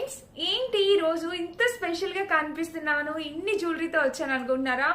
Friends, ఏంటి ఈరోజు ఇంత స్పెషల్గా కనిపిస్తున్నాను, ఇన్ని జ్యువెలరీతో వచ్చాను అనుకుంటున్నారా?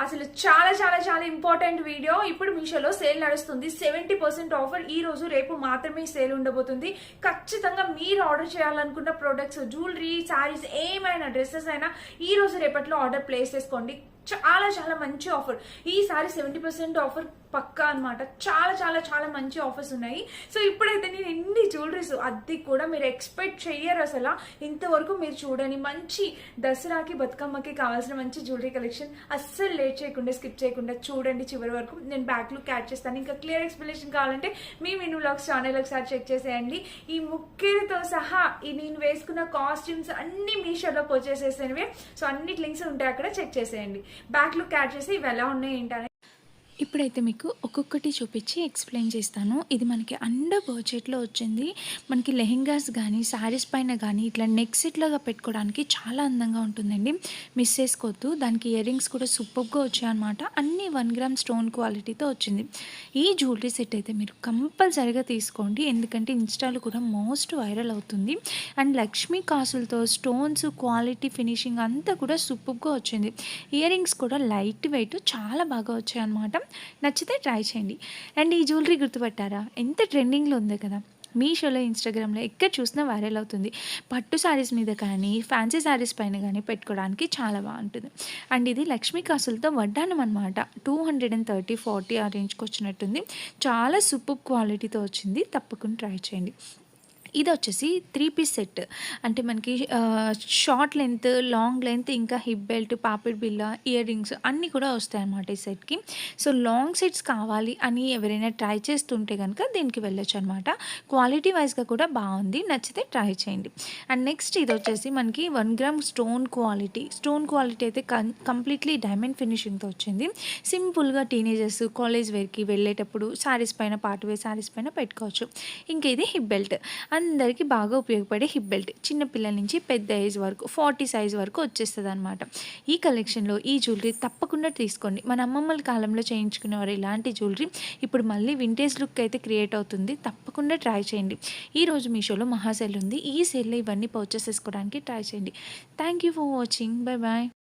అసలు చాలా చాలా చాలా ఇంపార్టెంట్ వీడియో. ఇప్పుడు మీషోలో సేల్ నడుస్తుంది. 70% ఆఫర్ ఈ రోజు రేపు మాత్రమే సేల్ ఉండబోతుంది. ఖచ్చితంగా మీరు ఆర్డర్ చేయాలనుకున్న ప్రొడక్ట్స్, జ్యువెలరీ, శారీస్, ఏమైనా డ్రెస్సెస్ అయినా ఈ రోజు రేపట్లో ఆర్డర్ ప్లేస్ చేసుకోండి. చాలా చాలా మంచి ఆఫర్. ఈసారి 70% ఆఫర్ పక్కా అనమాట. చాలా చాలా చాలా మంచి ఆఫర్స్ ఉన్నాయి. సో ఇప్పుడైతే నేను ఎన్ని జ్యువెలరీస్, అది కూడా మీరు ఎక్స్పెక్ట్ చెయ్యరు అసలు. ఇంతవరకు మీరు చూడని మంచి దసరాకి, బతుకమ్మకి కావాల్సిన మంచి జ్యువెలరీ కలెక్షన్. అస్సలు లేట్ చేయకుండా, స్కిప్ చేయకుండా చూడండి చివరి వరకు. నేను బ్యాక్ లుక్ యాడ్ చేస్తాను. ఇంకా క్లియర్ ఎక్స్ప్లెనేషన్ కావాలంటే మీ మినీ వ్లాగ్స్ ఛానల్ ఒకసారి చెక్ చేసేయండి. ఈ ముక్కేలతో సహా ఈ నేను వేసుకున్న కాస్ట్యూమ్స్ అన్ని మీషోలో పర్చేస్ చేసేవి. సో అన్నిటి లింక్స్ ఉంటాయి, అక్కడ చెక్ చేసేయండి. బ్యాక్ లుక్ యాడ్ చేసి ఇవి ఎలా ఉన్నాయి ఏంటనే ఇప్పుడైతే మీకు ఒక్కొక్కటి చూపించి ఎక్స్ప్లెయిన్ చేస్తాను. ఇది మనకి అండర్ బడ్జెట్లో వచ్చింది. మనకి లెహెంగాస్ కానీ, శారీస్ పైన కానీ ఇట్లా నెక్ సెట్లాగా పెట్టుకోవడానికి చాలా అందంగా ఉంటుందండి. మిస్ చేసుకోవద్దు. దానికి ఇయర్ రింగ్స్ కూడా సూపర్గా వచ్చాయన్నమాట. అన్నీ 1 గ్రామ్ స్టోన్ క్వాలిటీతో వచ్చింది. ఈ జ్యువెలరీ సెట్ అయితే మీరు కంపల్సరీగా తీసుకోండి, ఎందుకంటే ఇన్స్టాలో కూడా మోస్ట్ వైరల్ అవుతుంది. అండ్ లక్ష్మీ కాసులతో స్టోన్స్ క్వాలిటీ, ఫినిషింగ్ అంతా కూడా సూపర్గా వచ్చింది. ఇయర్ రింగ్స్ కూడా లైట్ వెయిట్ చాలా బాగా వచ్చాయన్నమాట. నచ్చితే ట్రై చేయండి. అండ్ ఈ జ్యువెలరీ గుర్తుపట్టారా? ఎంత ట్రెండింగ్లో ఉంది కదా. మీషోలో, ఇన్స్టాగ్రామ్లో ఎక్కడ చూసినా వైరల్ అవుతుంది. పట్టు శారీస్ మీద కానీ, ఫ్యాన్సీ శారీస్ పైన కానీ పెట్టుకోవడానికి చాలా బాగుంటుంది. అండ్ ఇది లక్ష్మీ కాసులతో వడ్డానం అనమాట. 230-40 ఆ రేంజ్కి వచ్చినట్టుంది. చాలా సూపర్ క్వాలిటీతో వచ్చింది. తప్పకుండా ట్రై చేయండి. ఇది వచ్చేసి 3 పీస్ సెట్. అంటే మనకి షార్ట్ లెంత్, లాంగ్ లెంత్, ఇంకా హిప్ బెల్ట్, పాపిడ్ బిల్ల, ఇయర్ రింగ్స్ అన్నీ కూడా వస్తాయన్నమాట ఈ సెట్కి. సో లాంగ్ సెట్స్ కావాలి అని ఎవరైనా ట్రై చేస్తుంటే కనుక దీనికి వెళ్ళొచ్చు అనమాట. క్వాలిటీ వైజ్గా కూడా బాగుంది. నచ్చితే ట్రై చేయండి. అండ్ నెక్స్ట్ ఇది వచ్చేసి మనకి 1 గ్రామ్ స్టోన్ క్వాలిటీ అయితే కంప్లీట్లీ డైమండ్ ఫినిషింగ్తో వచ్చింది. సింపుల్గా టీనేజర్స్ కాలేజ్ వేర్కి వెళ్ళేటప్పుడు శారీస్ పైన, పార్ట్ వేర్ శారీస్ పైన పెట్టుకోవచ్చు. ఇంకా ఇది హిప్ బెల్ట్. అందరికీ బాగా ఉపయోగపడే హిప్ బెల్ట్. చిన్నపిల్లల నుంచి పెద్ద ఏజ్ వరకు 40 సైజ్ వరకు వచ్చేస్తుంది అనమాట. ఈ కలెక్షన్లో ఈ జ్యువెలరీ తప్పకుండా తీసుకోండి. మన అమ్మమ్మల కాలంలో చేయించుకునేవారు ఇలాంటి జ్యువెలరీ ఇప్పుడు మళ్ళీ వింటేజ్ లుక్ అయితే క్రియేట్ అవుతుంది. తప్పకుండా ట్రై చేయండి. ఈరోజు మీషోలో మహా సేల్ ఉంది. ఈ సేల్లో ఇవన్నీ పర్చేస్ చేసుకోవడానికి ట్రై చేయండి. Thank you for watching. Bye bye.